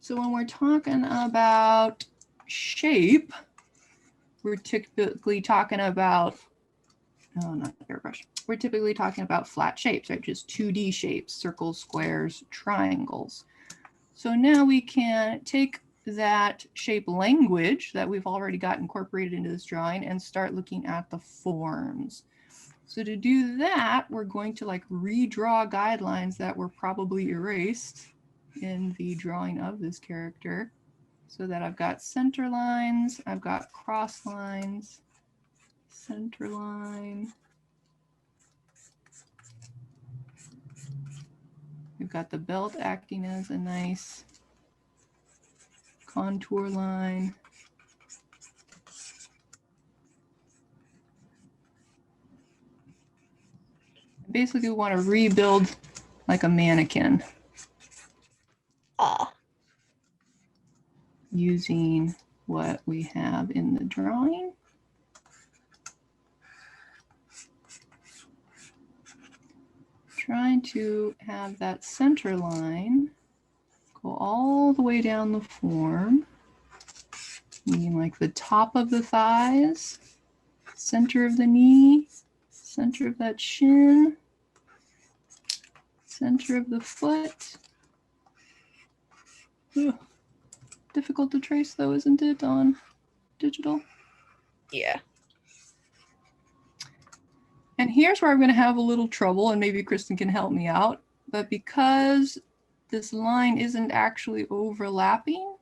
So when we're talking about shape, we're typically talking about, oh, not airbrush. We're typically talking about flat shapes, right? Just 2D shapes, circles, squares, triangles. So now we can take that shape language that we've already got incorporated into this drawing and start looking at the forms. So to do that, we're going to like redraw guidelines that were probably erased in the drawing of this character, so that I've got center lines, I've got cross lines, center line. We've got the belt acting as a nice contour line. Basically, we want to rebuild like a mannequin. Using what we have in the drawing. Trying to have that center line go all the way down the form, meaning like the top of the thighs, center of the knee, center of that shin, center of the foot. Ugh. Difficult to trace though, isn't it, on digital? Yeah. And here's where I'm going to have a little trouble, and maybe Kristen can help me out. But because this line isn't actually overlapping,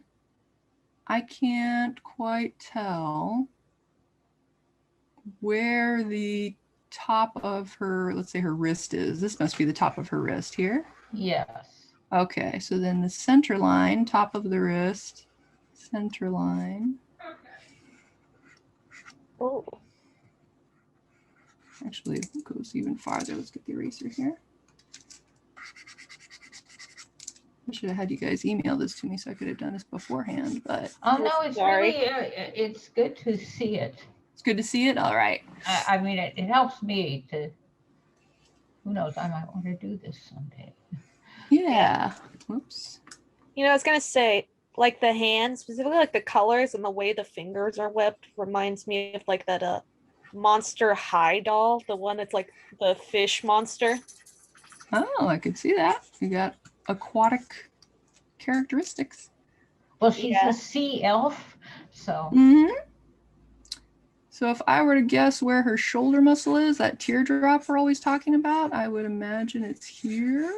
I can't quite tell where the top of her, let's say her wrist is. This must be the top of her wrist here. Yes. Okay, so then the center line, top of the wrist, center line. Oh. Actually, it goes even farther. Let's get the eraser here. I should have had you guys email this to me so I could have done this beforehand, but. Oh, no, it's Sorry. really, it's good to see it. It's good to see it? All right. I mean, it helps me to, who knows, I might want to do this someday. Yeah. Whoops. You know, I was going to say, like the hands, specifically like the colors and the way the fingers are webbed reminds me of like that Monster High doll, the one that's like the fish monster. Oh, I could see that. You got aquatic characteristics. Well, she's a sea elf, so. Mm-hmm. So if I were to guess where her shoulder muscle is, that teardrop we're always talking about, I would imagine it's here.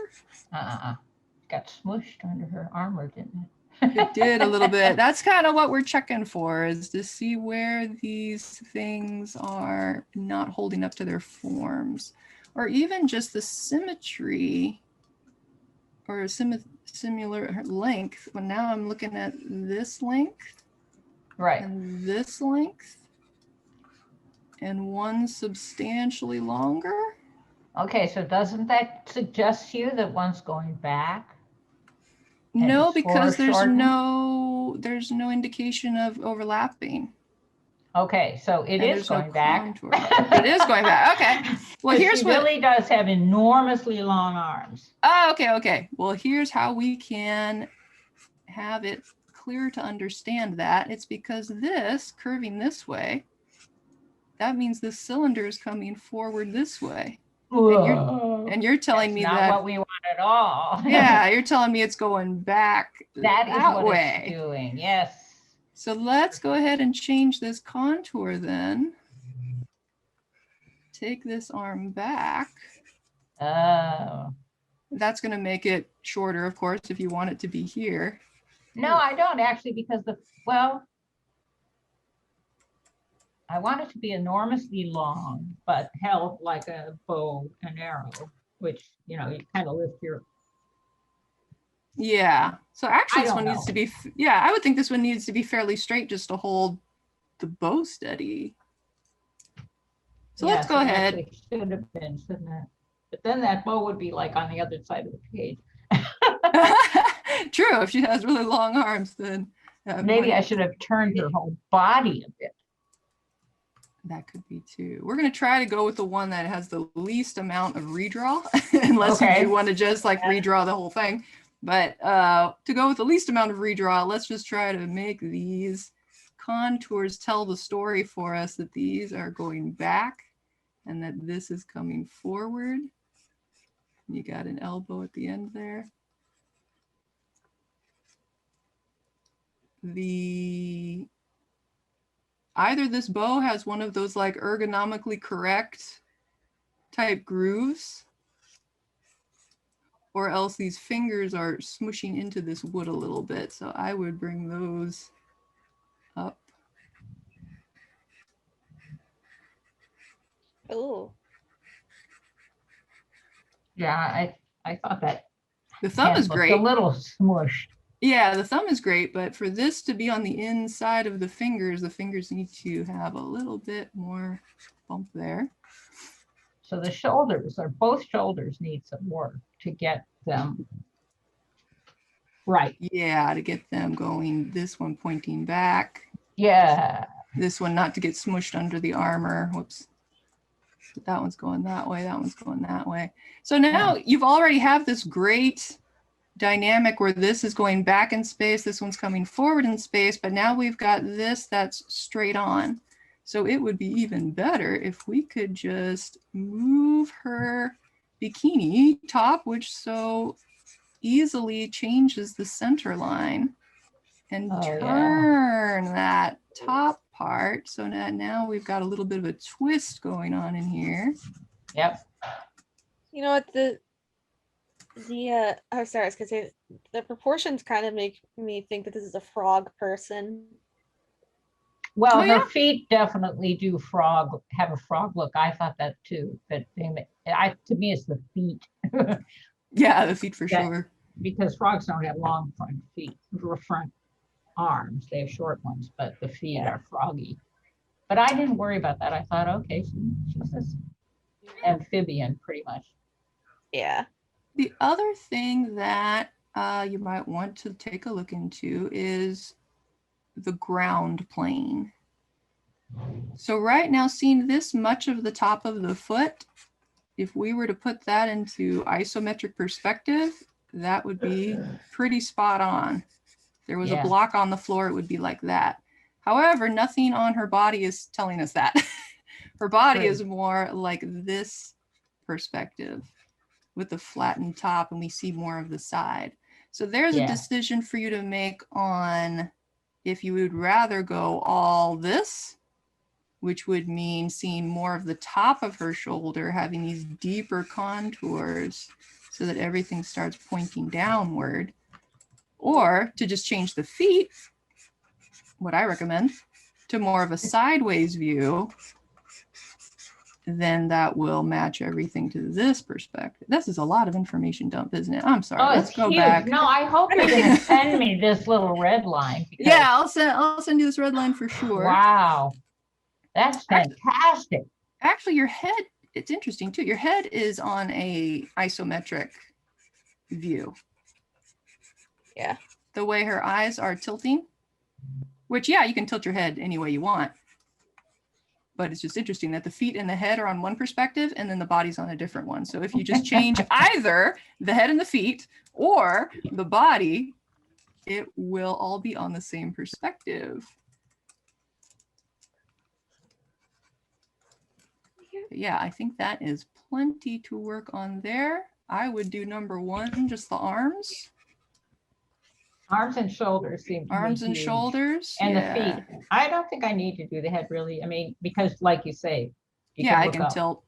Got smushed under her armor, didn't it? It did a little bit. That's kind of what we're checking for, is to see where these things are not holding up to their forms, or even just the symmetry or a similar length. Well, now I'm looking at this length, right, and this length, and one substantially longer. Okay, so doesn't that suggest to you that one's going back? No, because there's no indication of overlapping. Okay, so it is going back. It is going back. Okay. Well, here's what really does have enormously long arms. Oh, okay. Well, here's how we can have it clear to understand that. It's because this curving this way, that means this cylinder is coming forward this way. And you're telling me not that what we want at all. Yeah, you're telling me it's going back that that is what way. It's doing. Yes. So let's go ahead and change this contour then. Take this arm back. Oh. That's going to make it shorter, of course, if you want it to be here. No, I don't actually, because I want it to be enormously long, but held like a bow and arrow, which, you kind of lift your. Yeah. So actually this one needs to be, I would think this one needs to be fairly straight just to hold the bow steady. So let's go ahead. Should have been, shouldn't it? But then that bow would be like on the other side of the page. True. If she has really long arms, then. Maybe I should have turned her whole body a bit. That could be too. We're going to try to go with the one that has the least amount of redraw, unless you want to just like redraw the whole thing. But to go with the least amount of redraw, let's just try to make these contours tell the story for us that these are going back and that this is coming forward. You got an elbow at the end there. Either this bow has one of those like ergonomically correct type grooves, or else these fingers are smushing into this wood a little bit. So I would bring those up. Oh. Yeah, I thought that The thumb hand is looked great. a little smushed. Yeah, the thumb is great, but for this to be on the inside of the fingers need to have a little bit more bump there. So the shoulders, or both shoulders, need some work to get them right. Yeah, to get them going. This one pointing back. Yeah. This one not to get smushed under the armor. Whoops. But that one's going that way. That one's going that way. So now you've already have this great dynamic where this is going back in space. This one's coming forward in space. But now we've got this that's straight on. So it would be even better if we could just move her bikini top, which so easily changes the center line, and turn that top part. So now we've got a little bit of a twist going on in here. Yep. You know what, oh, sorry, I was gonna say the proportions kind of make me think that this is a frog person. Well, her feet definitely do have a frog look. I thought that too. But to me, it's the feet. Yeah, the feet for sure. Because frogs don't have long front feet, front arms. They have short ones, but the feet are froggy. But I didn't worry about that. I thought, okay, she's this amphibian pretty much. Yeah. The other thing that you might want to take a look into is the ground plane. So right now, seeing this much of the top of the foot, if we were to put that into isometric perspective, that would be pretty spot on. If there was a block on the floor, it would be like that. However, nothing on her body is telling us that. Her body is more like this perspective with the flattened top, and we see more of the side. So there's a decision for you to make on if you would rather go all this, which would mean seeing more of the top of her shoulder, having these deeper contours so that everything starts pointing downward, or to just change the feet, what I recommend, to more of a sideways view, then that will match everything to this perspective. This is a lot of information dump, isn't it? I'm sorry. Oh, let's go huge. back. No, I hope you're going to send me this little red line. Yeah, I'll send you this red line for sure. Wow, that's fantastic. Actually, your head, it's interesting too. Your head is on a isometric view. Yeah. The way her eyes are tilting, which, yeah, you can tilt your head any way you want. But it's just interesting that the feet and the head are on one perspective and then the body's on a different one. So if you just change either the head and the feet or the body, it will all be on the same perspective. But yeah, I think that is plenty to work on there. I would do number one, just the arms. Arms and shoulders seem to Arms be and huge. shoulders. And the feet. I don't think I need to do the head really. I mean, because like you say, I can tilt.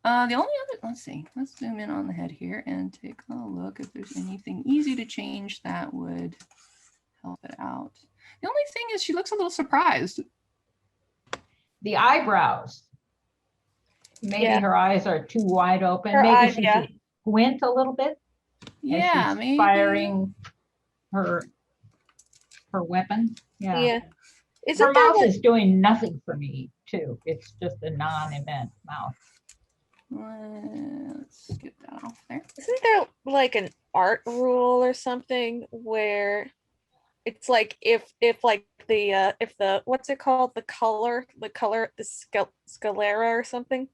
The only other, let's see, let's zoom in on the head here and take a look if there's anything easy to change that would help it out. The only thing is she looks a little surprised. The eyebrows. Maybe her eyes are too wide open. Maybe she should squint a little bit. Yeah, maybe. Firing her weapon. Yeah. Her mouth is doing nothing for me too. It's just a non-event mouth. Let's get that off there. Isn't there like an art rule or something where it's like if the what's it called, the sclera or something,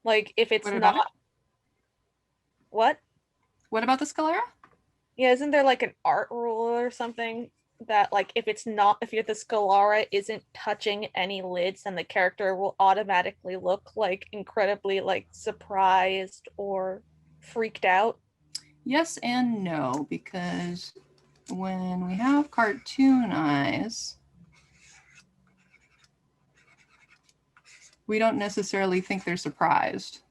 like if it's not what about the sclera? Yeah, isn't there like an art rule or something that like if the Scalara isn't touching any lids, then the character will automatically look like incredibly like surprised or freaked out? Yes and no, because when we have cartoon eyes, we don't necessarily think they're surprised.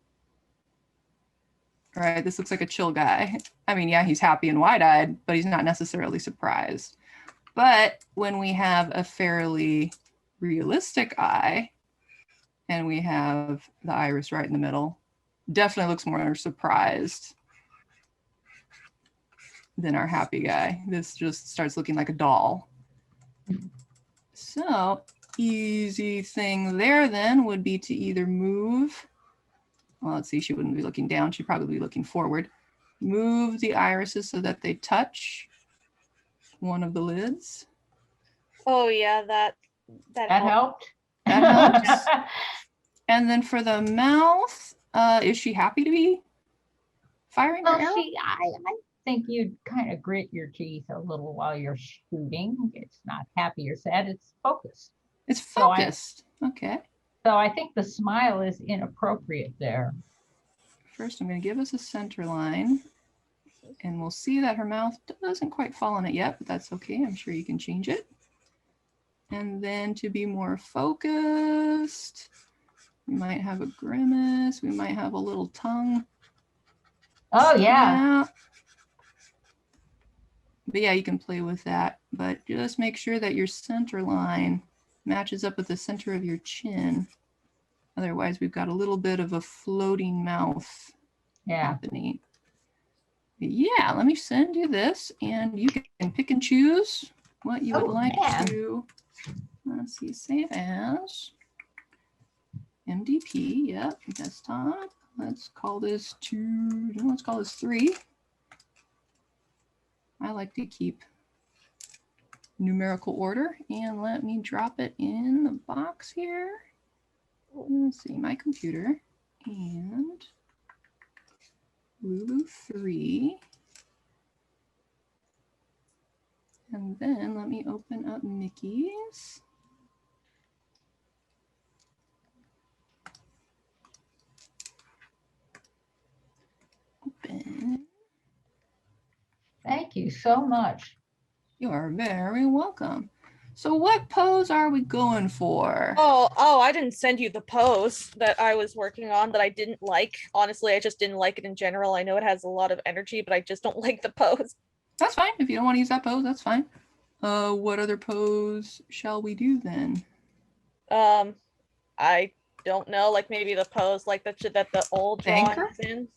Right, this looks like a chill guy. I mean, yeah, he's happy and wide-eyed, but he's not necessarily surprised. But when we have a fairly realistic eye, and we have the iris right in the middle, definitely looks more surprised than our happy guy. This just starts looking like a doll. So easy thing there then would be to either move, well, let's see, she wouldn't be looking down, she'd probably be looking forward. Move the irises so that they touch one of the lids. Oh yeah, that helped. That helps. And then for the mouth, is she happy to be firing her arrow? I think you'd kind of grit your teeth a little while you're shooting. It's not happy or sad, it's focused. It's focused. Okay. So I think the smile is inappropriate there. First, I'm going to give us a center line. And we'll see that her mouth doesn't quite fall on it yet, but that's okay. I'm sure you can change it. And then to be more focused, we might have a grimace. We might have a little tongue. Oh, yeah. But yeah, you can play with that. But just make sure that your center line matches up with the center of your chin. Otherwise, we've got a little bit of a floating mouth happening. Yeah, let me send you this and you can pick and choose what you would like to, let's see, save as MDP, yep, desktop. Let's call this 3. I like to keep numerical order, and let me drop it in the box here. Let's see, my computer, and Lulu 3. And then let me open up Mickey's. Open. Thank you so much. You are very welcome. So what pose are we going for? Oh, I didn't send you the pose that I was working on that I didn't like. Honestly, I just didn't like it in general. I know it has a lot of energy, but I just don't like the pose. That's fine. If you don't want to use that pose, that's fine. What other pose shall we do then? I don't know. Like maybe the pose like that the old drawing is in.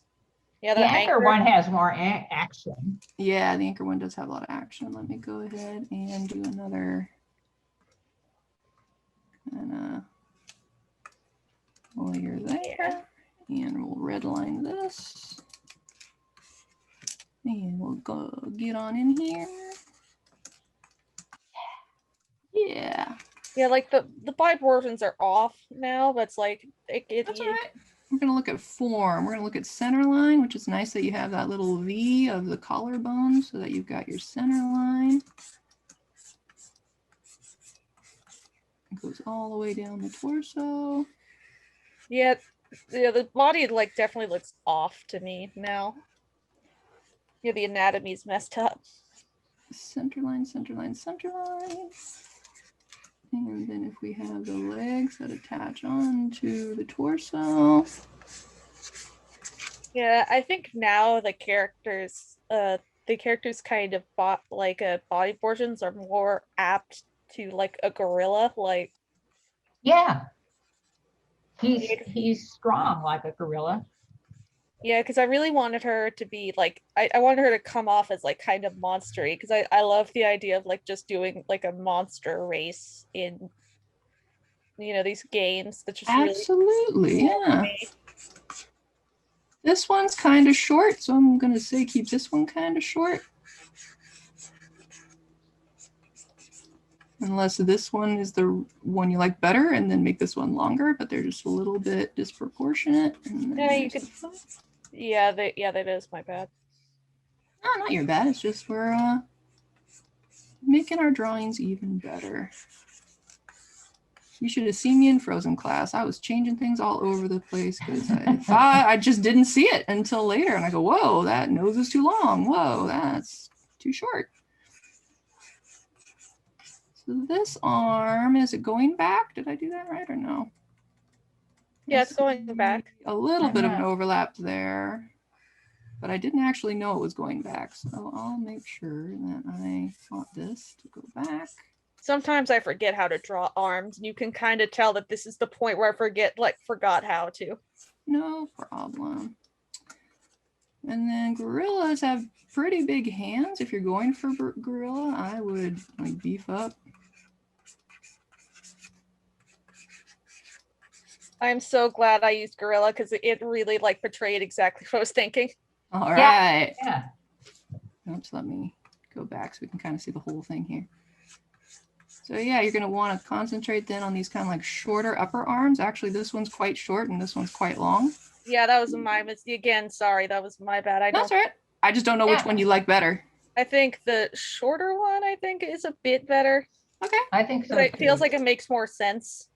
Yeah, the anchor one has more action. Yeah, the anchor one does have a lot of action. Let me go ahead and do another. And layer there, and we'll redline this, and we'll go get on in here. Yeah, like the body portions are off now, but it's like that's all right. We're going to look at form. We're going to look at center line, which is nice that you have that little V of the collarbone so that you've got your center line. It goes all the way down the torso. Yeah, the body like definitely looks off to me now. Yeah, the anatomy's messed up. Center line, center line, center line. And then if we have the legs that attach on to the torso. Yeah, I think now the characters kind of body portions are more apt to like a gorilla. Like, yeah, he's strong like a gorilla. Yeah, because I really wanted her to be like, I wanted her to come off as like kind of monstery, because I love the idea of like just doing like a monster race in, these games. That's just absolutely really cool, yeah. This one's kind of short, so I'm gonna say keep this one kind of short. Unless this one is the one you like better, and then make this one longer, but they're just a little bit disproportionate. Yeah, you could. Yeah, that is my bad. Oh, not your bad. It's just we're making our drawings even better. You should have seen me in Frozen class. I was changing things all over the place because I thought I just didn't see it until later. And I go, whoa, that nose is too long. Whoa, that's too short. So this arm, is it going back? Did I do that right or no? Yeah, it's going back. A little bit of an overlap there, but I didn't actually know it was going back. So I'll make sure that I want this to go back. Sometimes I forget how to draw arms, and you can kind of tell that this is the point where I forgot how to. No problem. And then gorillas have pretty big hands. If you're going for gorilla, I would like beef up. I'm so glad I used gorilla because it really like portrayed exactly what I was thinking. All right. Yeah. Oops, let me go back so we can kind of see the whole thing here. So yeah, you're going to want to concentrate then on these kind of like shorter upper arms. Actually, this one's quite short and this one's quite long. Yeah, that was my mistake. Again, sorry, that was my bad. That's all right. I just don't know which one you like better. I think the shorter one, is a bit better. Okay. I think so. It feels like it makes more sense.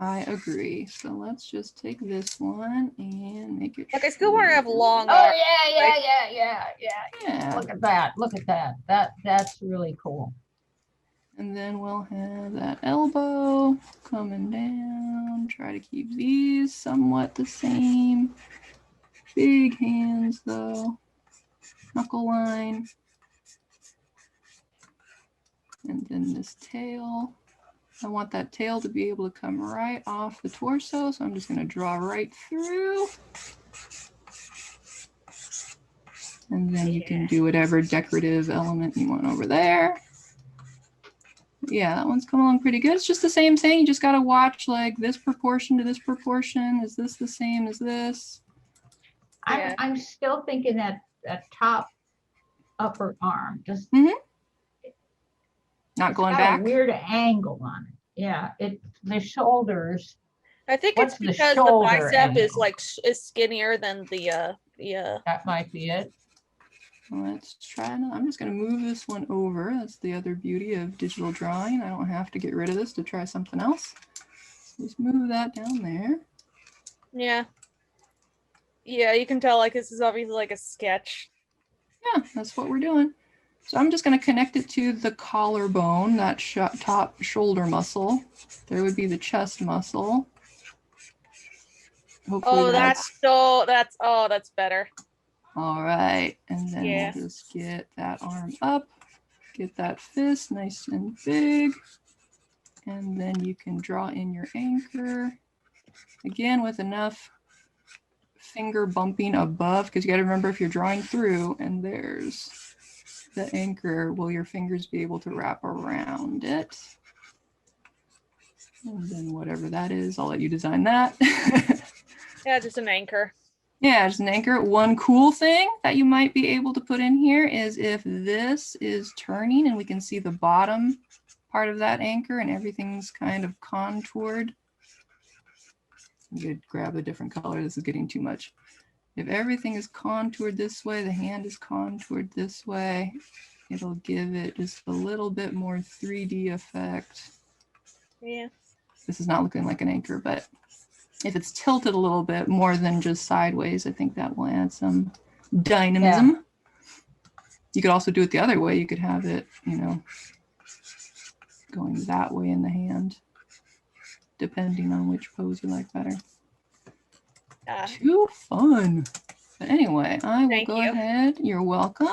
I agree. So let's just take this one and make it. Like I still want to have long. Oh yeah. Look at that. Look at that. That's really cool. And then we'll have that elbow coming down. Try to keep these somewhat the same. Big hands though. Knuckle line. And then this tail. I want that tail to be able to come right off the torso. So I'm just going to draw right through. And then you can do whatever decorative element you want over there. Yeah, that one's coming along pretty good. It's just the same thing. You just got to watch like this proportion to this proportion. Is this the same as this? I'm still thinking that top upper arm just not going got back. A weird angle on it. Yeah, the shoulders. I think it's because the bicep is skinnier than the That might be it. Let's try. I'm just going to move this one over. That's the other beauty of digital drawing. I don't have to get rid of this to try something else. Just move that down there. Yeah. Yeah, you can tell like this is obviously like a sketch. Yeah, that's what we're doing. So I'm just going to connect it to the collarbone, that top shoulder muscle. There would be the chest muscle. Hopefully that's better. All right, and then we'll just get that arm up, get that fist nice and big, and then you can draw in your anchor. Again, with enough finger bumping above, because you got to remember if you're drawing through and there's the anchor, will your fingers be able to wrap around it? And then whatever that is, I'll let you design that. Yeah, just an anchor. Yeah, just an anchor. One cool thing that you might be able to put in here is if this is turning and we can see the bottom part of that anchor and everything's kind of contoured. You could grab a different color. This is getting too much. If everything is contoured this way, the hand is contoured this way, it'll give it just a little bit more 3D effect. Yeah. This is not looking like an anchor, but if it's tilted a little bit more than just sideways, I think that will add some dynamism. Yeah. You could also do it the other way. You could have it, going that way in the hand, depending on which pose you like better. Too fun. But anyway, I will go ahead. You're welcome.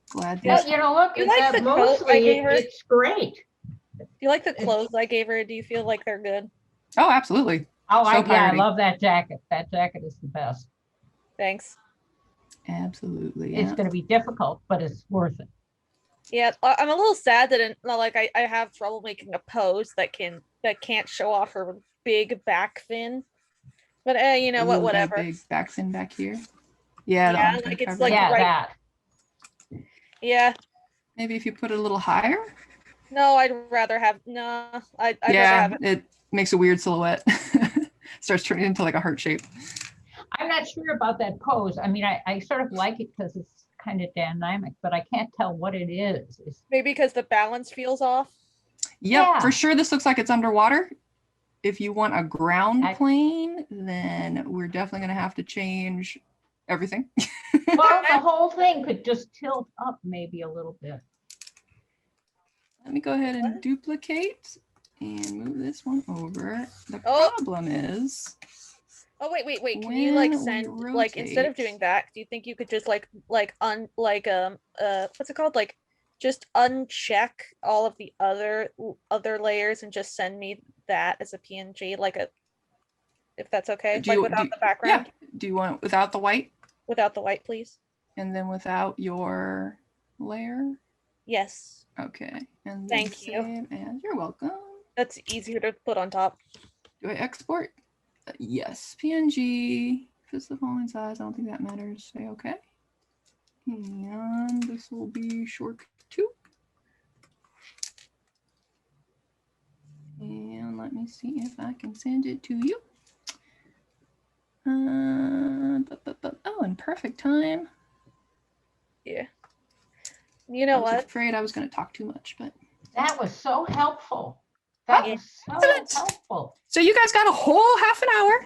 Glad to. Well, look, you like the clothes I gave her? It's great. Do you like the clothes I gave her? Do you feel like they're good? Oh, absolutely. Oh, I love that jacket. That jacket is the best. Thanks. Absolutely. It's going to be difficult, but it's worth it. Yeah, I'm a little sad that I have trouble making a pose that can't show off her big back fin. But whatever. Big back fin back here. Yeah, like it's like that. Yeah. Maybe if you put it a little higher. No, I'd rather have I'd rather have it makes a weird silhouette. Starts turning into like a heart shape. I'm not sure about that pose. I mean, I sort of like it because it's kind of dynamic, but I can't tell what it is. Maybe because the balance feels off. Yep, Yeah. for sure this looks like it's underwater. If you want a ground I- plane, then we're definitely going to have to change everything. Well, the whole thing could just tilt up maybe a little bit. Let me go ahead and What? duplicate and move this one over. The Oh. problem is, Oh wait. Can you like when we send like instead of rotate- doing that, do you think you could just like what's it called? Like just uncheck all of the other layers and just send me that as a PNG, like a if that's okay. Do Like you- without do- the background. Yeah. Do you want it without the white Without the white, please. and then without your layer? Yes. Okay. And then Thank you. save as. You're welcome. That's easier to put on top. Do I export? Yes. PNG. If it's the following size, I don't think that matters. Say okay. And this will be short 2. And let me see if I can send it to you. Oh, in perfect time. Yeah. You know I was what? afraid I was going to talk too much, but That was so helpful. That was so Excellent. helpful. so you guys got a whole half an hour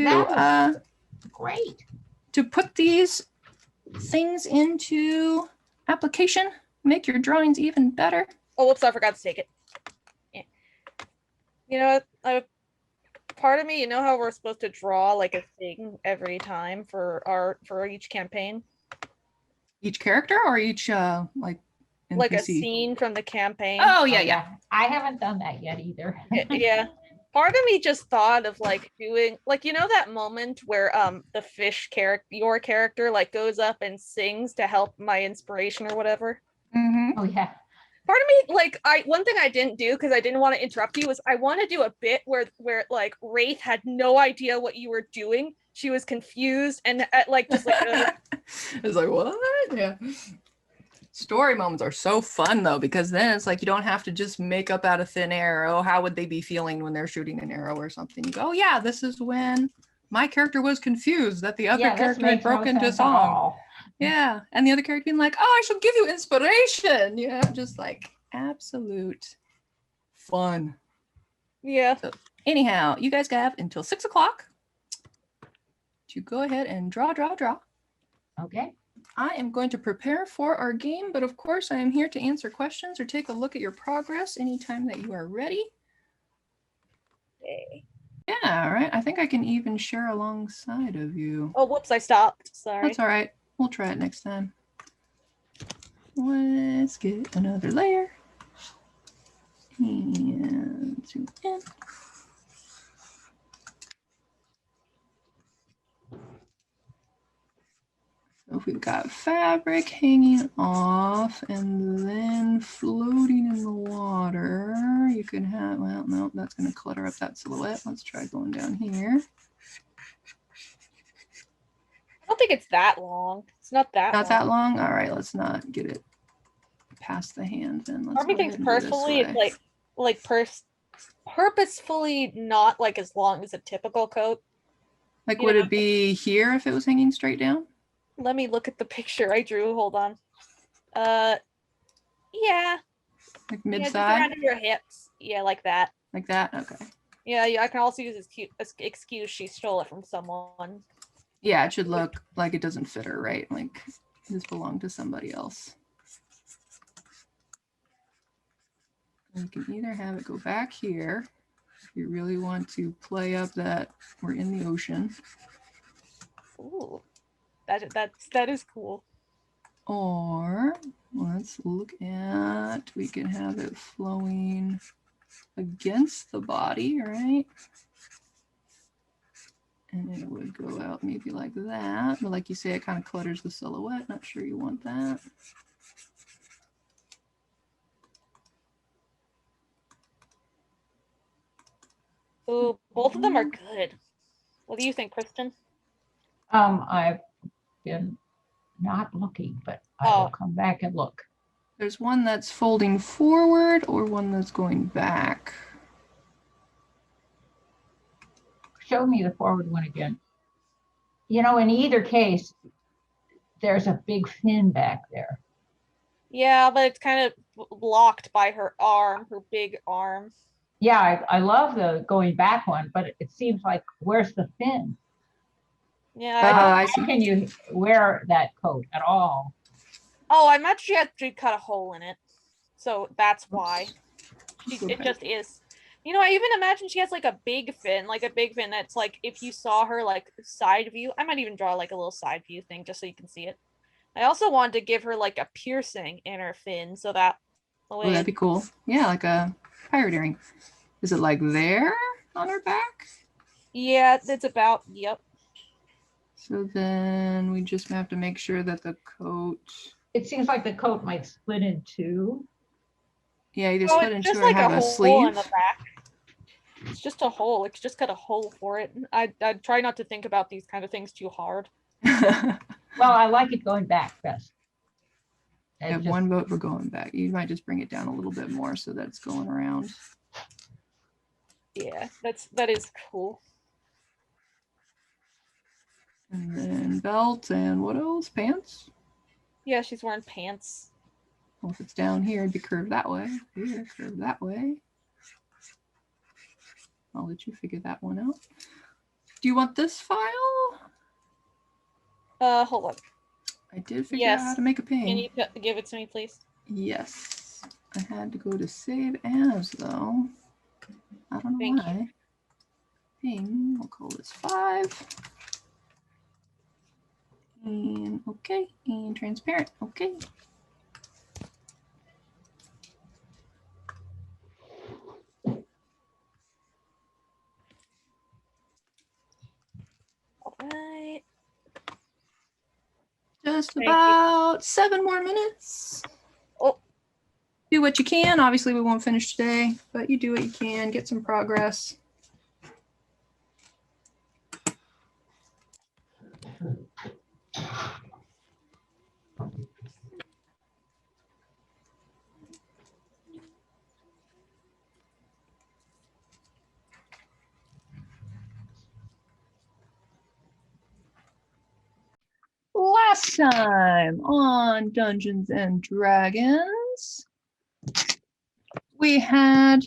That to Great. to put these things into application, make your drawings even better. Oh, whoops! I forgot to take it. Yeah. You know, part of me, you know how we're supposed to draw like a thing every time for each campaign, Each character or each like NPC? like a scene from the campaign. Oh yeah. I haven't done that yet either. Yeah. Part of me just thought of like doing like that moment where the fish character, your character, like goes up and sings to help my inspiration or whatever. Mm-hmm. Oh yeah. Part of me, like, one thing I didn't do because I didn't want to interrupt you was I want to do a bit where like Wraith had no idea what you were doing. She was confused and like just like It's like what? Yeah. Story moments are so fun though, because then it's like you don't have to just make up out of thin air. Oh, how would they be feeling when they're shooting an arrow or something? You go, oh yeah, this is when my character was confused that the other Yeah, this character had makes no broken into sense at song. all. Yeah, and the other character being like, oh, I shall give you inspiration. Yeah, just like absolute fun. yeah. So anyhow, you guys have until 6 o'clock to go ahead and draw. Okay. I am going to prepare for our game, but of course I am here to answer questions or take a look at your progress anytime that you are ready. Okay. Yeah, all right. I think I can even share alongside of you. Oh, whoops! I stopped. Sorry. That's all right. We'll try it next time. Let's get another layer. And zoom in. So if we've got fabric hanging off and then floating in the water, you can have, well, no, that's going to clutter up that silhouette. Let's try going down here. I don't think it's that long. It's not that Not long. that long? All right, let's not get it past the hand then. Let's Part of me go thinks ahead and do this personally it's way. like purposefully not like as long as a typical coat. Like, you would know. it be here if it was hanging straight down? Let me look at the picture I drew. Hold on. Yeah. Like Yeah, just mid-thigh? around your hips. Yeah, like that. Like that? Okay. Yeah, I can also use as excuse she stole it from someone. Yeah, it should look like it doesn't fit her, right? Like this belonged to somebody else. And you can either have it go back here if you really want to play up that we're in the ocean, Ooh. That is cool. or let's look at, we can have it flowing against the body, right? And it would go out maybe like that. But like you say, it kind of clutters the silhouette. Not sure you want that. Ooh, both of them are good. What do you think, Kristen? I've been not looking, but I will Oh. come back and look. There's one that's folding forward or one that's going back. Show me the forward one again. You know, in either case, there's a big fin back there. Yeah, but it's kind of blocked by her arm, her big arm. Yeah, I love the going back one, but it seems like, where's the fin? Yeah, Oh, I How see. can you wear that coat at all? Oh, I'm not sure you have to cut a hole in it. So that's why. It Okay. just is. You know, I even imagine she has like a big fin that's like if you saw her like side view. I might even draw like a little side view thing just so you can see it. I also wanted to give her like a piercing in her fin so that the Oh, way that'd be cool. Yeah, like a pirate earring. Is it like there on her back? yeah, it's about yep. So then we just have to make sure that the coat, It seems like the coat might split in two. yeah, either Oh, split it's in two just or like a have a hole sleeve. in the back. It's just a hole. It's just got a hole for it. I try not to think about these kind of things too hard. Well, I like it going back best. I It have just, one vote for going back. You might just bring it down a little bit more so that it's going around. Yeah, that is cool. And then belt and what else? Pants? Yeah, she's wearing pants. Well, if it's down here, it'd be curved that way. Here, curved that way. I'll let you figure that one out. Do you want this file? Hold on. I did figure out how to make a ping. Can you give it to me, please? Yes. I had to go to save as though. I don't know Thank why. you. Ping. We'll call this 5. And okay. And transparent. Okay. All right. Just Thank you. about 7 more minutes. Oh, Do what you can. Obviously, we won't finish today, but you do what you can. Get some progress. Last time on Dungeons and Dragons, we had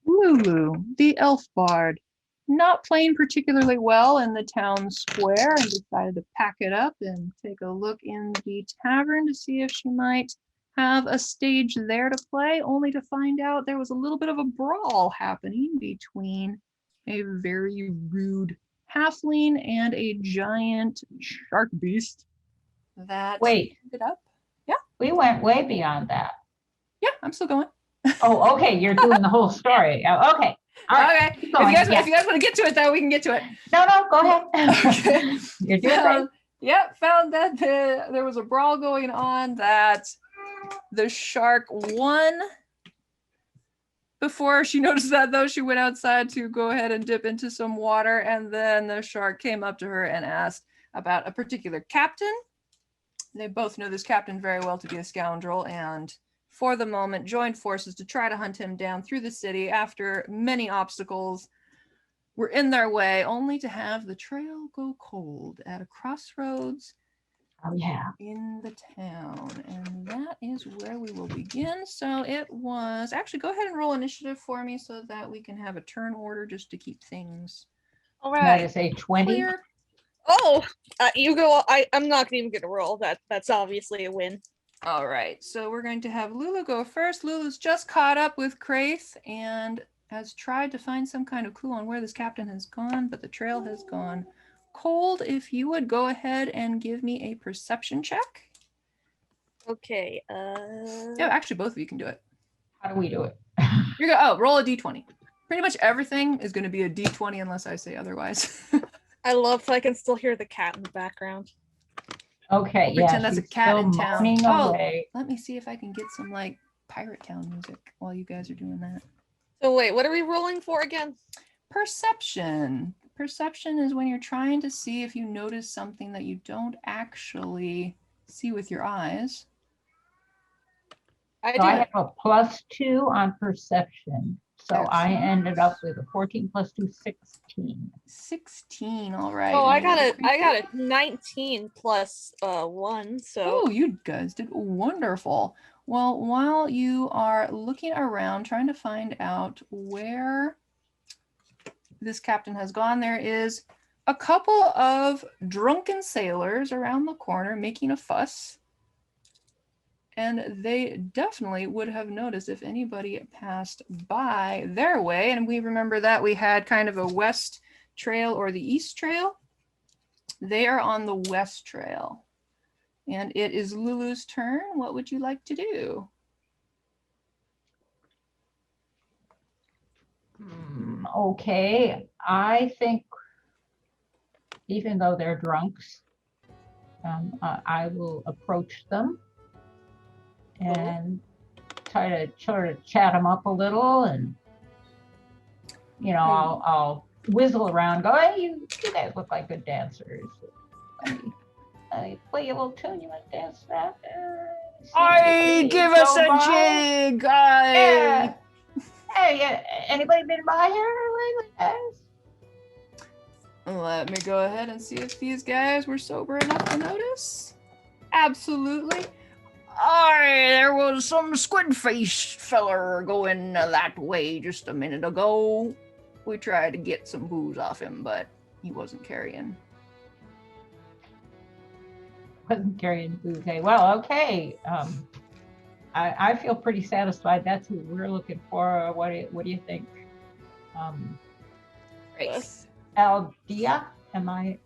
Lulu, the elf bard, not playing particularly well in the town square and decided to pack it up and take a look in the tavern to see if she might have a stage there to play, only to find out there was a little bit of a brawl happening between a very rude halfling and a giant shark beast that wait, ended up. we went way beyond that. Yeah, I'm still going. Oh, okay, you're doing the whole story. Oh, okay. All right. Okay. Keep going. If Yeah. you guys want to get to it, though, we can get to it. No, go ahead. Okay. You're doing great. Found that there was a brawl going on, that the shark won. Before she noticed that, though, she went outside to go ahead and dip into some water, and then the shark came up to her and asked about a particular captain. They both know this captain very well to be a scoundrel, and for the moment joined forces to try to hunt him down through the city after many obstacles were in their way, only to have the trail go cold at a crossroads Oh, yeah. in the town. And that is where we will begin. So it was, actually go ahead and roll initiative for me so that we can have a turn order just to keep things all That right. is a 20. clear. Oh, you go. I'm not even gonna roll. That's obviously a win. All right, so we're going to have Lulu go first. Lulu's just caught up with Kraith and has tried to find some kind of clue on where this captain has gone, but the trail has gone cold. If you would go ahead and give me a perception check. Okay. Yeah, actually, both of you can do it. How do we do it? You're gonna roll a d20. Pretty much everything is going to be a d20 unless I say otherwise. I love that I can still hear the cat in the background. Okay, We'll yeah. pretend that's a she's cat still in town. moaning Oh. away. Let me see if I can get some like Pirate Town music while you guys are doing that. So wait, what are we rolling for again? Perception. Perception is when you're trying to see if you notice something that you don't actually see with your eyes. So I have a +2 on perception. So I Excellent. ended up with a 14 plus 2, 16. 16. All right. Oh, I and what got did a I Grace got a 19 plus 1, do? so Oh, you guys did wonderful. Well, while you are looking around trying to find out where this captain has gone, there is a couple of drunken sailors around the corner making a fuss. And they definitely would have noticed if anybody passed by their way. And we remember that we had kind of a west trail or the east trail. They are on the west trail. And it is Lulu's turn. What would you like to do? Okay, I think even though they're drunks, I will approach them and try to sort of chat them up a little, and I'll whizzle around, go, hey, you guys look like good dancers. Let me play you a little tune. You want to dance that? Give us a jig. Yeah. Hey, anybody been by here lately, guys? Let me go ahead and see if these guys were sober enough to notice. Absolutely. Aye, there was some squid-faced feller going that way just a minute ago. We tried to get some booze off him, but he wasn't carrying. Wasn't carrying booze. Hey, well, okay. I feel pretty satisfied. That's who we're looking for. What do you think? Grace. Aldia? Am I?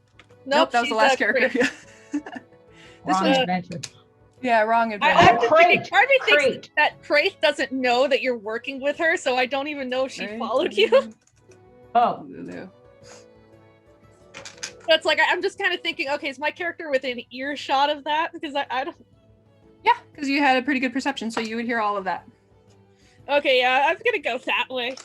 Nope, that was the last character. Wrong adventure. Yeah, wrong adventure. I'm just thinking, part of me Crate. thinks that Kraith doesn't know that you're working with her, so I don't even know if she followed you. Oh. That's like, I'm just kind of thinking, okay, is my character within earshot of that? Because I don't. Yeah, because you had a pretty good perception, so you would hear all of that. Okay, yeah, I'm gonna go that way.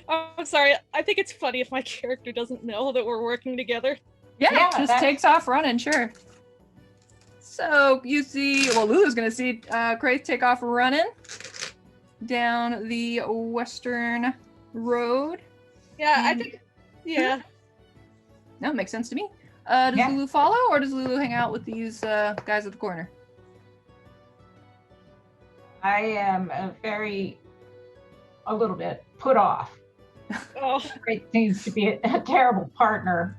Oh, I'm sorry, I think it's funny if my character doesn't know that we're working together. Yeah, just takes off running, sure. So you see, well, Lulu's gonna see Kraith take off running down the western road. Yeah, I think, yeah. No, it makes sense to me. Does Lulu follow, or does Lulu hang out with these guys at the corner? I am a little bit put off. Oh. It seems to be a terrible partner.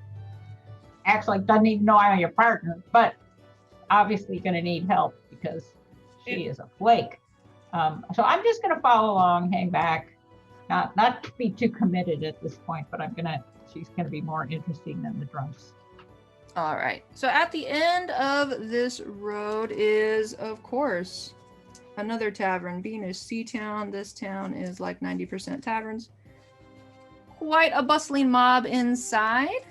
Actually, doesn't even know I'm your partner, but obviously going to need help because she is a flake. So I'm just going to follow along, hang back, not be too committed at this point, but she's going to be more interesting than the drunks. All right. So at the end of this road is, of course, another tavern. Being a sea town, this town is like 90% taverns. Quite a bustling mob inside,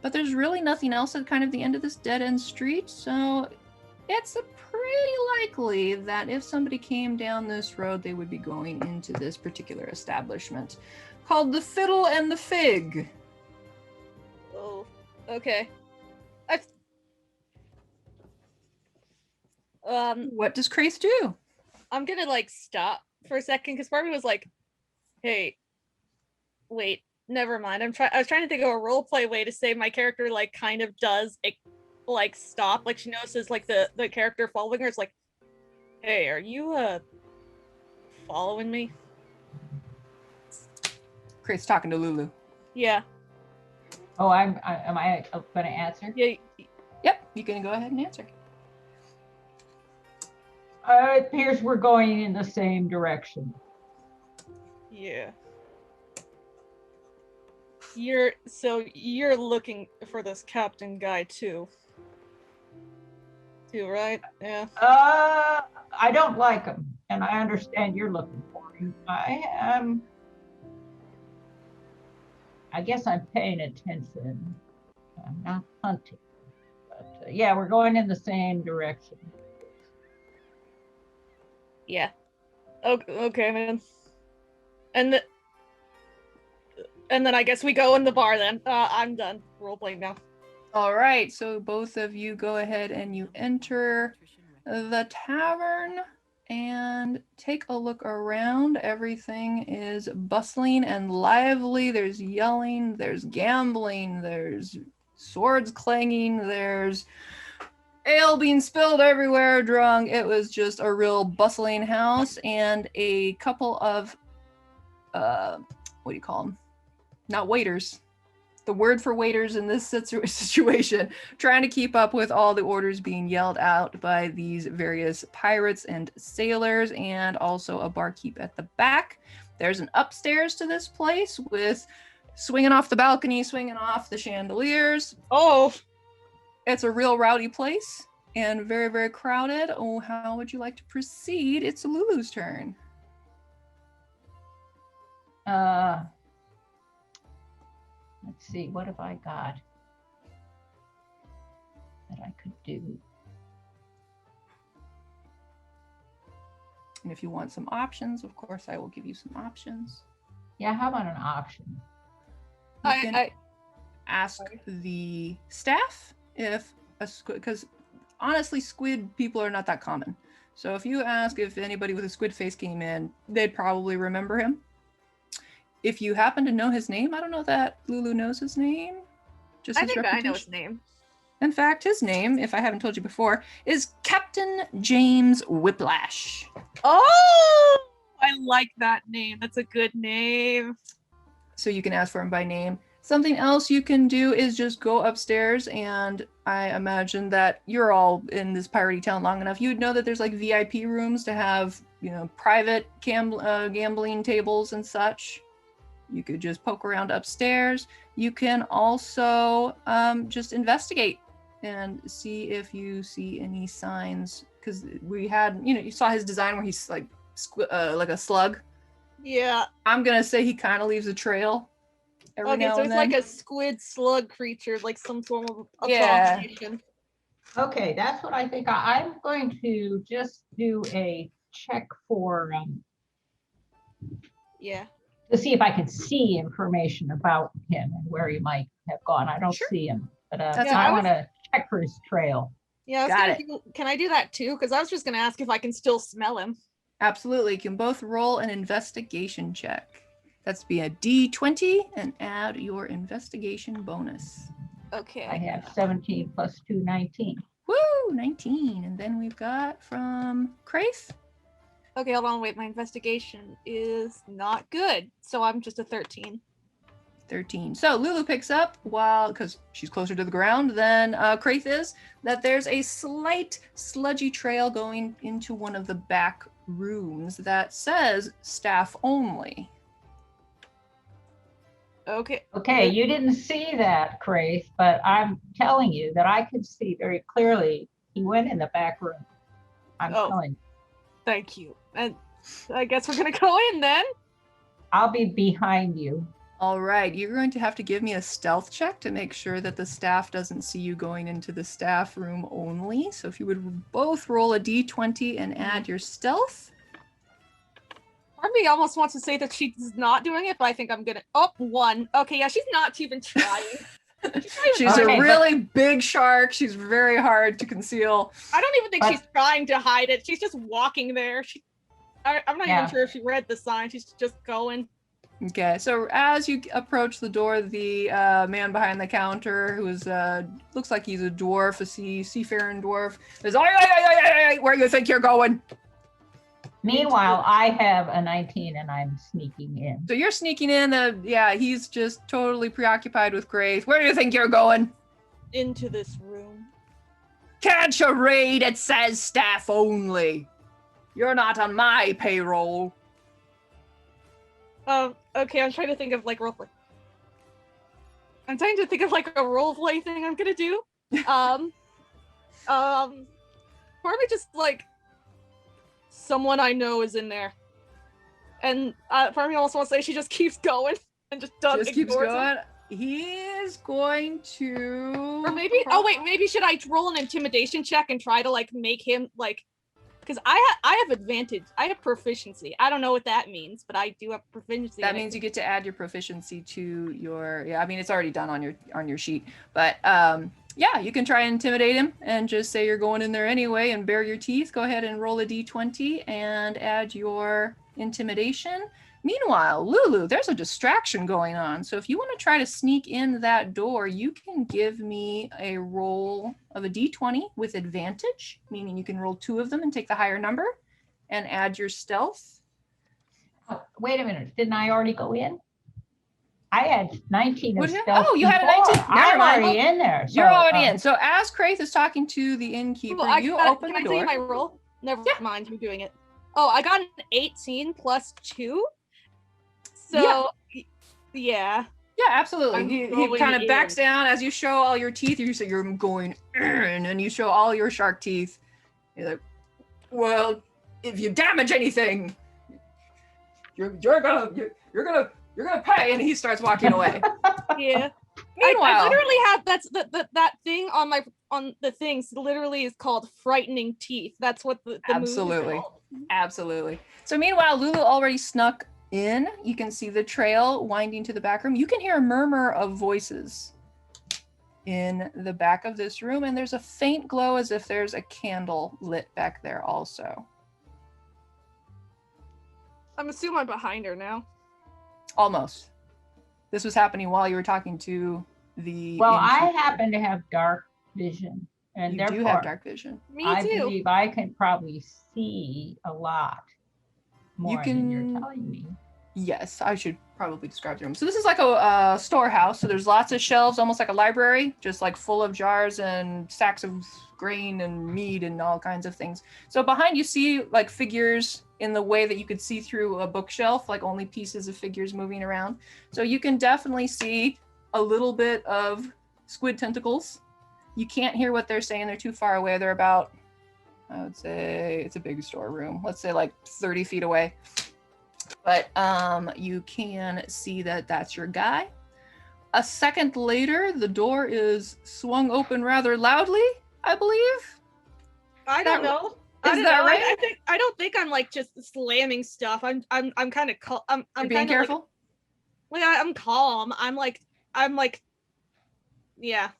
but there's really nothing else at kind of the end of this dead-end street, so it's pretty likely that if somebody came down this road, they would be going into this particular establishment called the Fiddle and the Fig. Oh, okay. What does Kraith do? I'm gonna like stop for a second because Barbie was like, "Hey, wait, never mind." I was trying to think of a roleplay way to say my character like kind of does like stop, like she notices like the character following her. It's like, "Hey, are you following me?" Kraith's talking to Lulu. Yeah. Oh, am I going to answer? Yeah. Yep, you can go ahead and answer. It appears we're going in the same direction. Yeah. You're looking for this captain guy too, right? Yeah. I don't like him, and I understand you're looking for him. I guess I'm paying attention. I'm not hunting, but yeah, we're going in the same direction. Yeah. Okay, man. And then I guess we go in the bar then. I'm done roleplaying now. All right, so both of you go ahead and you enter the tavern. and take a look around. Everything is bustling and lively. There's yelling, there's gambling, there's swords clanging, there's ale being spilled everywhere, drunk. It was just a real bustling house, and a couple of what do you call them? Not waiters. The word for waiters in this situation, trying to keep up with all the orders being yelled out by these various pirates and sailors, and also a barkeep at the back. There's an upstairs to this place with swinging off the balcony, swinging off the chandeliers. Oh, It's a real rowdy place and very, very crowded. Oh, how would you like to proceed? It's Lulu's turn. Let's see, what have I got that I could do? And if you want some options, of course, I will give you some options. Yeah, how about an option? You can ask the staff if a squid, because honestly, squid people are not that common. So if you ask if anybody with a squid face came in, they'd probably remember him. If you happen to know his name, I don't know that Lulu knows his name. Just I his think I know reputation. his name. In fact, his name, if I haven't told you before, is Captain James Whiplash. Oh, I like that name. That's a good name. So you can ask for him by name. Something else you can do is just go upstairs, and I imagine that you're all in this piratey town long enough. You would know that there's like VIP rooms to have, you know, private gambling tables and such. You could just poke around upstairs. You can also just investigate and see if you see any signs. Because we had, you know, you saw his design where he's like a slug. Yeah. I'm gonna say he kind of leaves a trail. Every now So and it's then. like a squid slug creature, like some form of Yeah. abomination. Okay, that's what I think. I'm going to just do a check for Yeah. to see if I can see information about him and where he might have gone. I don't Sure. see him, but That's I okay. want to check for his trail. Yeah, I was Got gonna can I do that too? Because I was just gonna ask if I can still smell him. Absolutely. You can both roll an investigation check. That's be a D20 and add your investigation bonus. Okay. I have 17 plus 2, 19. Woo! 19. And then we've got from Kraith. Okay, hold on, wait. My investigation is not good, so I'm just a 13. 13. So Lulu picks up, while, because she's closer to the ground than Kraith is, that there's a slight sludgy trail going into one of the back rooms that says staff only. Okay. Okay, you didn't see that, Craig, but I'm telling you that I could see very clearly he went in the back room. I'm telling you. Thank you. And I guess we're gonna go in then. I'll be behind you. All right, you're going to have to give me a stealth check to make sure that the staff doesn't see you going into the staff room only. So if you would both roll a d20 and add your stealth. Part of me almost wants to say that she's not doing it, but I think I'm gonna. Oh, 1. Okay, yeah, she's not even trying. She's Okay, a really big shark. She's very hard to conceal. I don't even think she's trying to hide it. She's just walking there. I'm not even sure if she read the sign. She's just going. Okay, so as you approach the door, the man behind the counter, who is looks like he's a dwarf, a seafaring dwarf, says, "Oi, where you think you're going?" Meanwhile, I have a 19 and I'm sneaking in. So you're sneaking in. He's just totally preoccupied with Grace. Where do you think you're going? Into this room. Can't you read? It says staff only. You're not on my payroll. Okay, I'm trying to think of like roleplay. I'm trying to think of like a roleplay thing I'm gonna do. Probably just like someone I know is in there, and part of me also wants to say she just keeps going and just does. Just keeps going. He is going to. Or maybe. Oh wait, maybe should I roll an intimidation check and try to like make him like. Because I have advantage. I have proficiency. I don't know what that means, but I do have proficiency. That means you get to add your proficiency to your. Yeah, I mean it's already done on your sheet, but Yeah, you can try and intimidate him and just say you're going in there anyway and bare your teeth. Go ahead and roll a d20 and add your intimidation. Meanwhile, Lulu, there's a distraction going on. So if you want to try to sneak in that door, you can give me a roll of a d20 with advantage, meaning you can roll 2 of them and take the higher number and add your stealth. Oh, wait a minute. Didn't I already go in? I had 19 of What did you- stealth oh, you had a before. 19? Never I'm mind. already in there. You're so, already in. So as Kraith is talking to the innkeeper, Oh, you can open I the tell you door. my roll? Never Yeah. mind, I'm doing it. Oh, I got an 18 plus 2. So, yeah. Yeah, absolutely. I'm He going kind of backs in. down as you show all your teeth. You say you're going, and then you show all your shark teeth. You're like, well, if you damage anything, you're gonna pay. And he starts walking away. Yeah. Meanwhile, I literally have that thing on the things literally is called frightening teeth. That's what the Absolutely. move is called. Absolutely. So meanwhile, Lulu already snuck in. You can see the trail winding to the back room. You can hear a murmur of voices in the back of this room, and there's a faint glow as if there's a candle lit back there also. I'm assuming I'm behind her now. Almost. This was happening while you were talking to the Well, I innkeeper. happen to have dark vision, and You therefore do have dark vision. Me I too. believe I can probably see a lot more than you're can- telling me. Yes, I should probably describe the room. So this is like a storehouse. So there's lots of shelves, almost like a library, just like full of jars and sacks of grain and meat and all kinds of things. So behind you see like figures in the way that you could see through a bookshelf, like only pieces of figures moving around. So you can definitely see a little bit of squid tentacles. You can't hear what they're saying. They're too far away. They're about, I would say, it's a big storeroom. Let's say like 30 feet away. But you can see that that's your guy. A second later, the door is swung open rather loudly, I believe. I don't know. I Is don't that know. right? I don't think I'm like just slamming stuff. I'm kind of I'm You're being kind of careful? like I'm calm. I'm like yeah.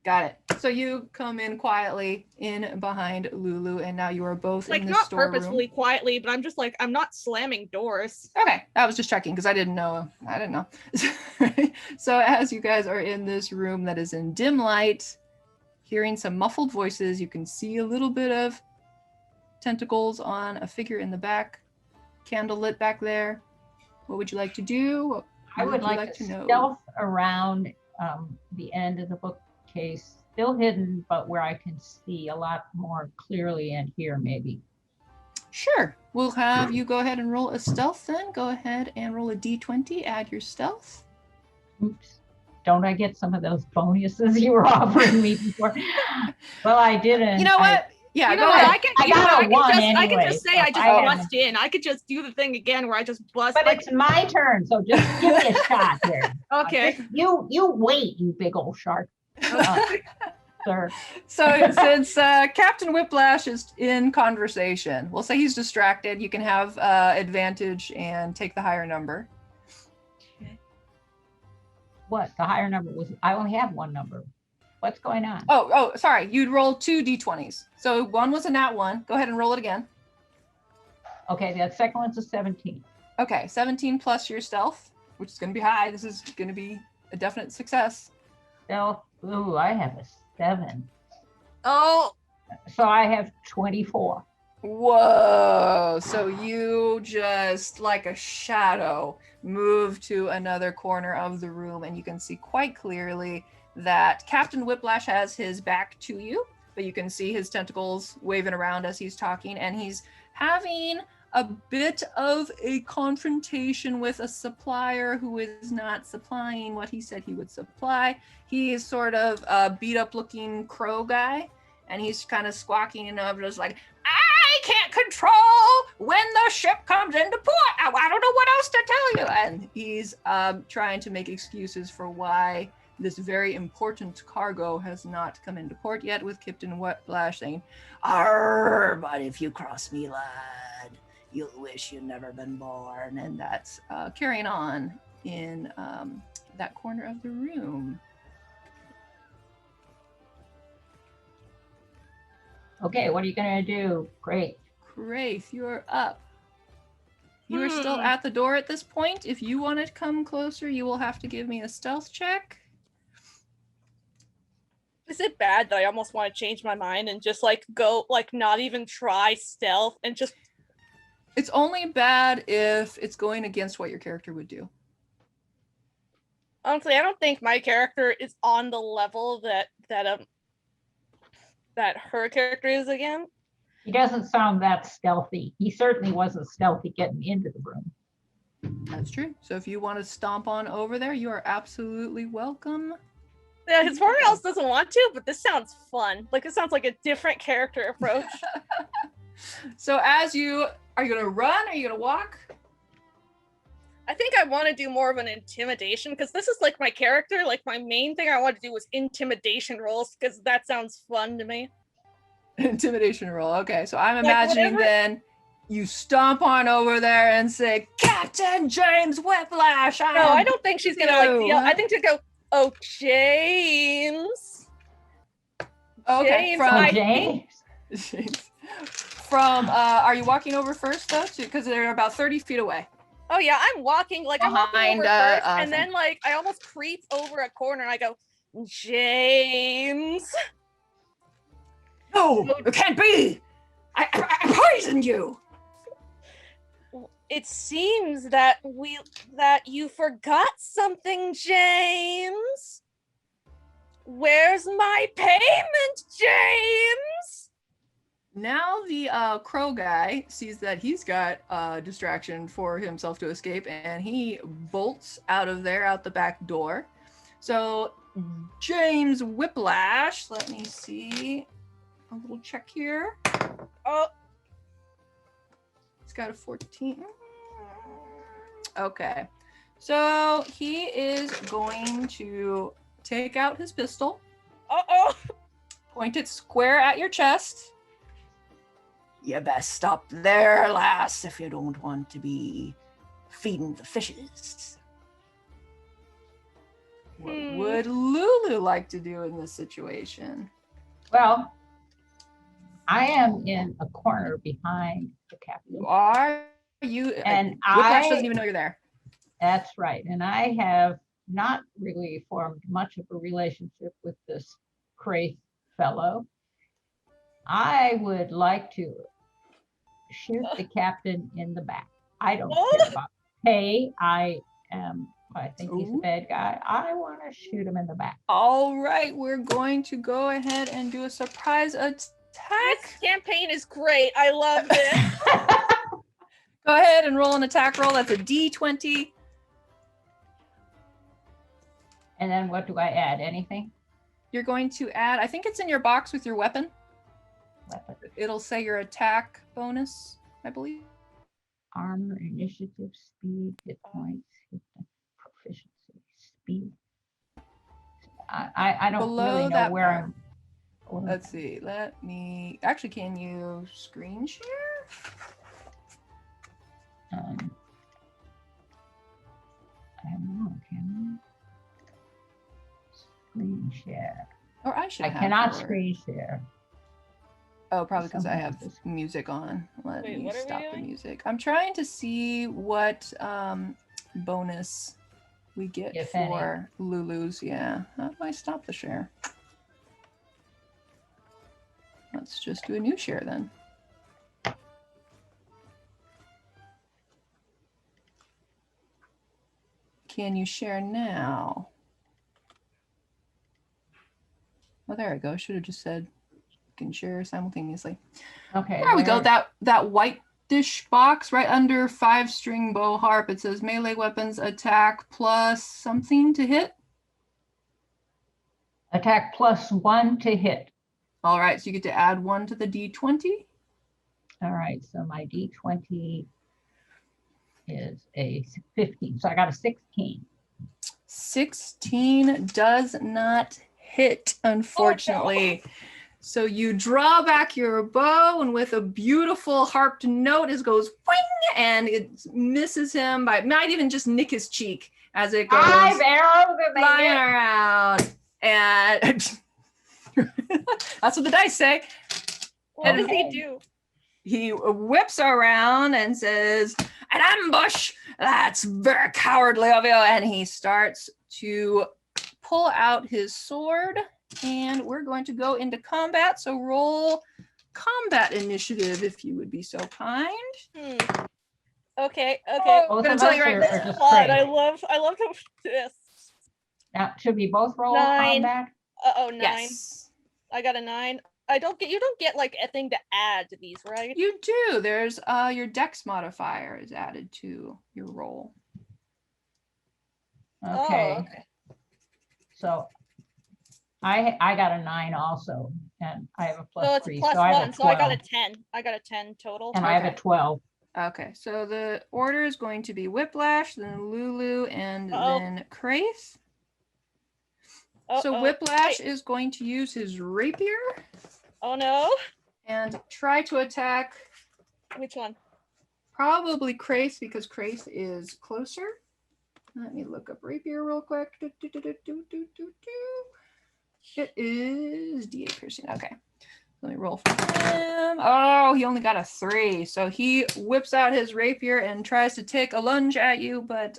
Got it. So you come in quietly in behind Lulu, and now you are both Like in the not storeroom. purposefully quietly, but I'm just like I'm not slamming doors. Okay, I was just checking because I didn't know. So as you guys are in this room that is in dim light, hearing some muffled voices, you can see a little bit of tentacles on a figure in the back, candle lit back there. What would you like to do? What I would you like to stealth around the end of the bookcase, still hidden, but where I can see a lot more clearly and hear maybe. Sure. We'll have you go ahead and roll a stealth then. Go ahead and roll a d20, add your stealth. Oops. Don't I get some of those bonuses you were offering me before? Well, I didn't. You know what? Yeah, You go know what? ahead. I got a 1 I anyway, can just say so I just I bust in. I could just do the thing again where I just bust. But it's my turn, so just give me a shot here. Okay. Just you wait, you big old shark. Sir. So since Captain Whiplash is in conversation, we'll say he's distracted. You can have advantage and take the higher number. What? The higher number was, I only have 1 number. What's going on? Oh, sorry. You'd roll 2 d20s. So one was a nat 1. Go ahead and roll it again. Okay, that second one's a 17. Okay, 17 plus your stealth, which is going to be high. This is going to be a definite success. Stealth, ooh, I have a 7. Oh, So I have 24. Whoa. So you just, like a shadow, move to another corner of the room, and you can see quite clearly that Captain Whiplash has his back to you, but you can see his tentacles waving around as he's talking, and he's having a bit of a confrontation with a supplier who is not supplying what he said he would supply. He is sort of a beat up looking crow guy, and he's kind of squawking and just like, I can't control when the ship comes into port. I don't know what else to tell you. And he's trying to make excuses for why this very important cargo has not come into port yet, with Captain Whiplash saying, "Arr, but if you cross me, lad, you'll wish you'd never been born." And that's carrying on in that corner of the room. Okay, what are you gonna do? Great. Grace, you're up. You are still at the door at this point. If you want to come closer, you will have to give me a stealth check. Is it bad that I almost want to change my mind and just like go like not even try stealth and just It's only bad if it's going against what your character would do. honestly, I don't think my character is on the level that her character is again. He doesn't sound that stealthy. He certainly wasn't stealthy getting into the room. That's true. So if you want to stomp on over there, you are absolutely welcome. Yeah, his partner else doesn't want to, but this sounds fun. Like it sounds like a different character approach. So are you gonna run? Are you gonna walk? I think I want to do more of an intimidation because this is like my character. Like my main thing I want to do was intimidation rolls because that sounds fun to me. Intimidation roll. Okay, so I'm Like, imagining whatever- then you stomp on over there and say, Captain James Whiplash. No, I don't think she's gonna like you. yell. I think she'll go, "Oh, James." Okay, James, from I James? From are you walking over first though? Because they're about 30 feet away. Oh yeah, I'm walking I'm walking Behind, over first, and thing. then like I almost creep over a corner and I go, James. No, it can't be. I poisoned you. It seems that you forgot something, James. Where's my payment, James? Now the crow guy sees that he's got a distraction for himself to escape, and he bolts out of there out the back door. So James Whiplash, let me see a little check here. Oh, He's got a 14. Okay, so he is going to take out his pistol, point it square at your chest. You best stop there, lass, if you don't want to be feeding the fishes. What would Lulu like to do in this situation? Well, I am in a corner behind the captain. You are? You And Whiplash doesn't even know you're there. That's right. And I have not really formed much of a relationship with this Craith fellow. I would like to shoot the captain in the back. I don't care about pay. I think he's a bad guy. I want to shoot him in the back. All right, we're going to go ahead and do a surprise attack. this campaign is great. I love this. Go ahead and roll an attack roll. That's a D20. And then what do I add? Anything? You're going to add, I think it's in your box with your weapon. It'll say your attack bonus, I believe. Armor, initiative, speed, hit points, hit proficiency, speed. I don't Below really know that where part. I'm. Let's see. Let me. Actually, can you screen share? I don't know. Can I? Screen share. Or I should. I have cannot your- screen share. Oh, probably because I Somehow have this- music on. Let Wait, me what are we stop the doing? music. I'm trying to see what bonus we get If any. for Lulu's. Yeah. How do I stop the share? Let's just do a new share then. Can you share now? Oh, there we go. Should have just said you can share simultaneously. Okay. There we go. where- That white dish box right under 5-string bow harp. It says melee weapons attack plus something to hit. Attack +1 to hit. All right, so you get to add 1 to the D20. All right, so my D20 is a 15. So I got a 16. 16 does not hit, unfortunately. So you draw back your bow, and with a beautiful harped note, it goes wing, and it misses him by, might even just nick his cheek as it goes 5 arrows and they flying hit. around. And that's what the dice say. What does Okay. he do? He whips around and says, "An ambush! That's very cowardly of you." And he starts to pull out his sword, and we're going to go into combat. So roll combat initiative if you would be so kind. Okay. Oh, I'm Both gonna of tell us you right are now. just Fun. I great. love this. Now, should we both roll 9. combat? 9. Yes, I got a 9. You don't get like a thing to add to these, right? you do. There's your dex modifier is added to your roll. Okay. Oh, okay. So I got a 9 also, and I have a plus So it's 3. plus So I have 1. a So I got a 12, 10. I got a 10 total. and I have a Okay. 12. Okay, so the order is going to be Whiplash, then Lulu, and Uh-oh. then Krace. Oh, So oh, Whiplash wait. is going to use his rapier Oh no. and try to attack Which one? probably Krace because Krace is closer. Let me look up rapier real quick. It is D8 piercing. Okay. Let me roll for him. Oh, he only got a 3. So he whips out his rapier and tries to take a lunge at you, but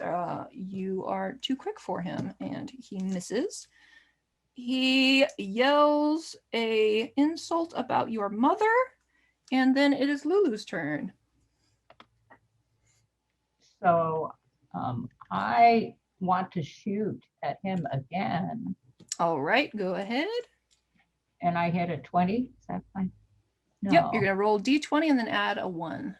you are too quick for him and he misses. He yells a insult about your mother, and then it is Lulu's turn. So I want to shoot at him again, All right, go ahead. and I hit a 20. Is that fine? No. Yep, you're going to roll D20 and then add a 1.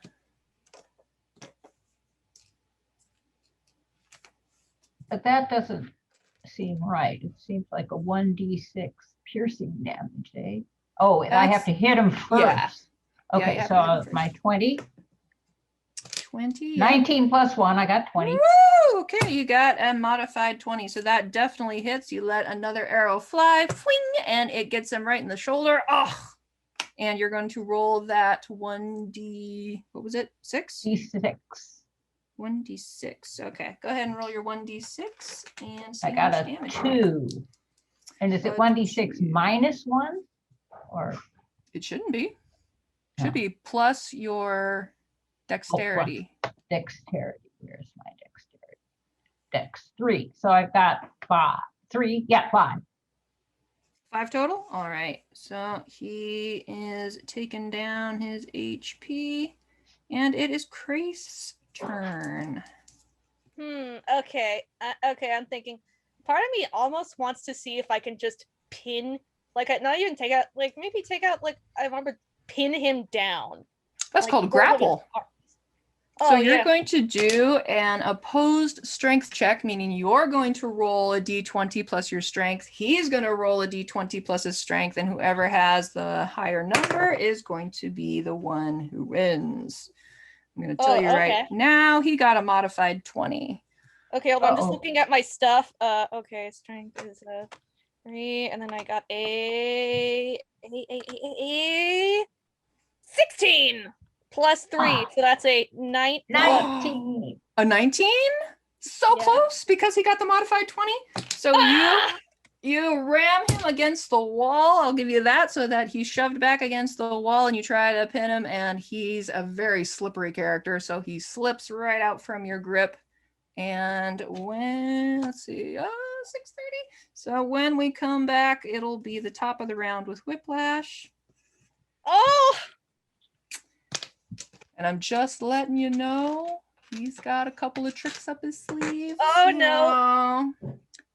But that doesn't seem right. It seems like a 1d6 piercing damage, eh? Oh, and I have to hit him first. Yeah. Yeah, Okay, you have to hit him so first. my 20, 20. 19 plus 1, I got 20. Woo! Okay, you got a modified 20. So that definitely hits. You let another arrow fly, fling, and it gets him right in the shoulder. Oh, and you're going to roll that 1d, what was it? 6? D6. 1d6. Okay, go ahead and roll your 1d6 and see I how got much a damage. 2. And is it 1d6 minus 1? Or It shouldn't be. Should No. be plus your dexterity. dexterity? Where's my dexterity? Dex 3. So I've got 5. 3, yeah, 5. 5 total? All right. So he is taking down his HP, and it is Krace's turn. Okay. Okay, I'm thinking. Part of me almost wants to see if I can just pin, like, not even take out, like, maybe take out, like, I remember pin him down. That's like, called hold him in grapple. arms. So Oh, you're yeah. going to do an opposed strength check, meaning you're going to roll a d20 plus your strength. He's going to roll a d20 plus his strength, and whoever has the higher number is going to be the one who wins. I'm going to tell you right now, he got a modified 20. Okay, hold on. I'm just looking at my stuff. Okay, strength is 3, and then I got a 16 plus 3, so that's a 19. 19. A 19? So Yeah. close because he got the modified 20. So you ram him against the wall. I'll give you that, so that he's shoved back against the wall and you try to pin him, and he's a very slippery character, so he slips right out from your grip. And when, let's see, 6:30. So when we come back, it'll be the top of the round with Whiplash. Oh! And I'm just letting you know, he's got a couple of tricks up his sleeve. Oh, no.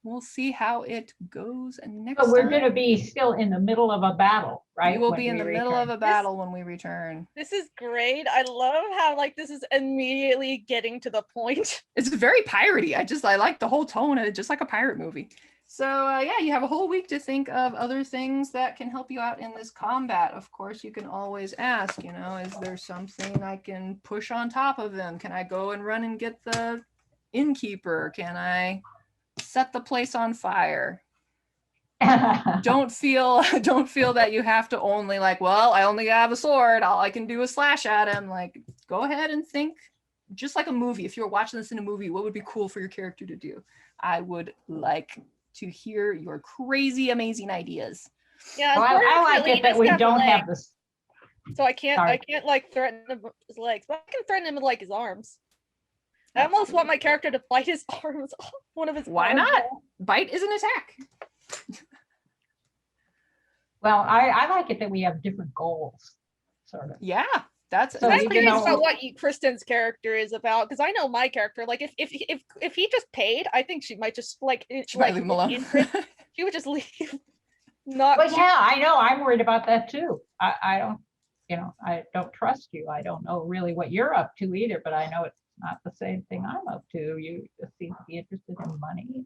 We'll see how it goes next But we're time. going to be still in the middle of a battle, right? You will when be in we the middle return. of a battle when we return. This is great. I love how, like, this is immediately getting to the point. It's very piratey. I like the whole tone of it, just like a pirate movie. So yeah, you have a whole week to think of other things that can help you out in this combat. Of course, you can always ask, is there something I can push on top of them? Can I go and run and get the innkeeper? Can I set the place on fire? Don't feel that you have to only I only have a sword. All I can do is slash at him. Like, go ahead and think just like a movie. If you were watching this in a movie, what would be cool for your character to do? I would like to hear your crazy, amazing ideas. Yeah, well, I like it that we don't have this. So I can't Sorry. like threaten him with his legs, but I can threaten him with like his arms. I almost want my character to bite his arms off. One of his Why arms not? off. Bite is an attack. Well, I like it that we have different goals, sort of. Yeah, that's So I'm you curious know- about what Kristen's character is about, because I know my character. Like, if he just paid, I think she might just like she might leave him alone. she would just leave. Not. But yeah, I know, I'm worried about that too. I don't, you know, I don't trust you. I don't know really what you're up to either, but I know it's not the same thing I'm up to. You just seem to be interested in money.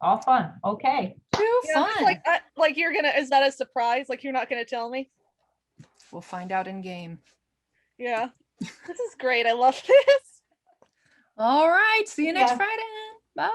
All fun. Okay. Too Yeah, fun. like you're gonna. Is that a surprise? Like you're not gonna tell me? We'll find out in game. Yeah. This is great. I love this. All right. See you next Yeah. Friday. Bye.